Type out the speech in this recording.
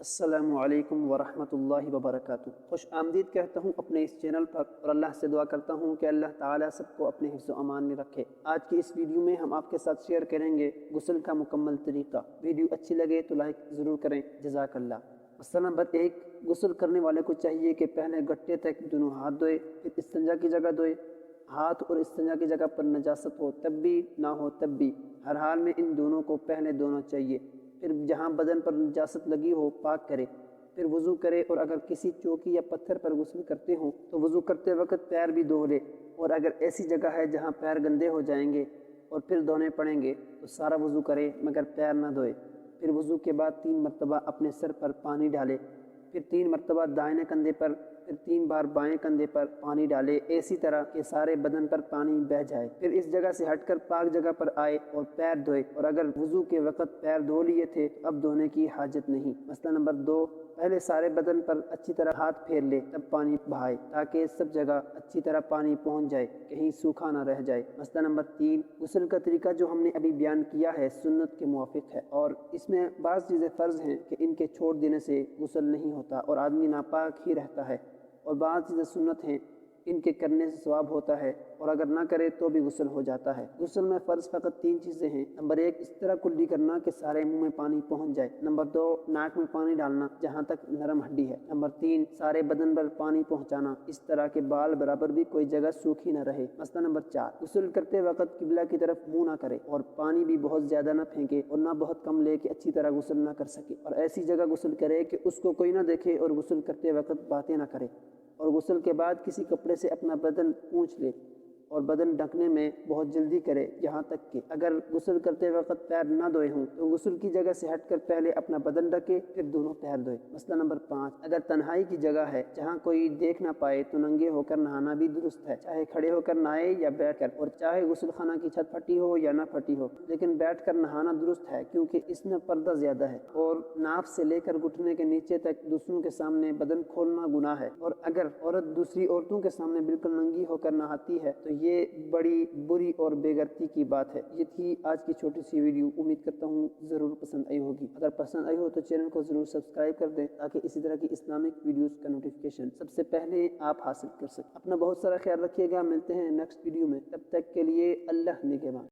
السلام علیکم ورحمۃ اللہ وبرکاتہ۔ خوش آمدید کہتا ہوں اپنے اس چینل پر، اور اللہ سے دعا کرتا ہوں کہ اللہ تعالیٰ سب کو اپنے حفظ و امان میں رکھے۔ آج کی اس ویڈیو میں ہم آپ کے ساتھ شیئر کریں گے غسل کا مکمل طریقہ۔ ویڈیو اچھی لگے تو لائک ضرور کریں، جزاک اللہ۔ مسئلہ نمبر 1، غسل کرنے والے کو چاہیے کہ پہلے گٹے تک دونوں ہاتھ دھوئے، پھر استنجا کی جگہ دھوئے۔ ہاتھ اور استنجا کی جگہ پر نجاست ہو تب بھی، نہ ہو تب بھی، ہر حال میں ان دونوں کو پہلے دھونا چاہیے۔ پھر جہاں بدن پر نجاست لگی ہو پاک کرے، پھر وضو کرے، اور اگر کسی چوکی یا پتھر پر غسل کرتے ہوں تو وضو کرتے وقت پیر بھی دھو لے، اور اگر ایسی جگہ ہے جہاں پیر گندے ہو جائیں گے اور پھر دھونے پڑیں گے تو سارا وضو کرے مگر پیر نہ دھوئے۔ پھر وضو کے بعد 3 مرتبہ اپنے سر پر پانی ڈالے، پھر 3 مرتبہ دائیں کندھے پر، پھر 3 بار بائیں کندھے پر پانی ڈالے، ایسی طرح کہ سارے بدن پر پانی بہہ جائے۔ پھر اس جگہ سے ہٹ کر پاک جگہ پر آئے اور پیر دھوئے، اور اگر وضو کے وقت پیر دھو لیے تھے تو اب دھونے کی حاجت نہیں۔ مسئلہ نمبر 2، پہلے سارے بدن پر اچھی طرح ہاتھ پھیر لے، تب پانی بہائے تاکہ سب جگہ اچھی طرح پانی پہنچ جائے، کہیں سوکھا نہ رہ جائے۔ مسئلہ نمبر 3، غسل کا طریقہ جو ہم نے ابھی بیان کیا ہے سنت کے موافق ہے، اور اس میں بعض چیزیں فرض ہیں کہ ان کے چھوڑ دینے سے غسل نہیں ہوتا اور آدمی ناپاک ہی رہتا ہے، اور بعض چیزیں سنت ہیں ان کے کرنے سے ثواب ہوتا ہے، اور اگر نہ کرے تو بھی غسل ہو جاتا ہے۔ غسل میں فرض فقط 3 چیزیں ہیں۔ نمبر 1، اس طرح کلی کرنا کہ سارے منہ میں پانی پہنچ جائے۔ نمبر 2، ناک میں پانی ڈالنا جہاں تک نرم ہڈی ہے۔ نمبر 3، سارے بدن پر پانی پہنچانا اس طرح کہ بال برابر بھی کوئی جگہ سوکھی نہ رہے۔ مسئلہ نمبر 4، غسل کرتے وقت قبلہ کی طرف منہ نہ کرے، اور پانی بھی بہت زیادہ نہ پھینکے اور نہ بہت کم لے کہ اچھی طرح غسل نہ کر سکے، اور ایسی جگہ غسل کرے کہ اس کو کوئی نہ دیکھے، اور غسل کرتے وقت باتیں نہ کرے، اور غسل کے بعد کسی کپڑے سے اپنا بدن پونچھ لے، اور بدن ڈھکنے میں بہت جلدی کرے، یہاں تک کہ اگر غسل کرتے وقت پیر نہ دھوئے ہوں تو غسل کی جگہ سے ہٹ کر پہلے اپنا بدن ڈھکے پھر دونوں پیر دھوئے۔ مسئلہ نمبر 5، اگر تنہائی کی جگہ ہے جہاں کوئی دیکھ نہ پائے تو ننگے ہو کر نہانا بھی درست ہے، چاہے کھڑے ہو کر نہائے یا بیٹھ کر، اور چاہے غسل خانہ کی چھت پھٹی ہو یا نہ پھٹی ہو، لیکن بیٹھ کر نہانا درست ہے کیونکہ اس میں پردہ زیادہ ہے، اور ناف سے لے کر گھٹنے کے نیچے تک دوسروں کے سامنے بدن کھولنا گناہ ہے، اور اگر عورت دوسری عورتوں کے سامنے بالکل ننگی ہو کر نہاتی ہے تو یہ بڑی بری اور بے غیرتی کی بات ہے۔ یہ تھی آج کی چھوٹی سی ویڈیو، امید کرتا ہوں ضرور پسند آئی ہوگی۔ اگر پسند آئی ہو تو چینل کو ضرور سبسکرائب کر دیں تاکہ اسی طرح کی اسلامک ویڈیوز کا نوٹیفیکیشن سب سے پہلے آپ حاصل کر سکیں۔ اپنا بہت سارا خیال رکھیے گا، ملتے ہیں نیکسٹ ویڈیو میں، تب تک کے لیے اللہ نگہبان۔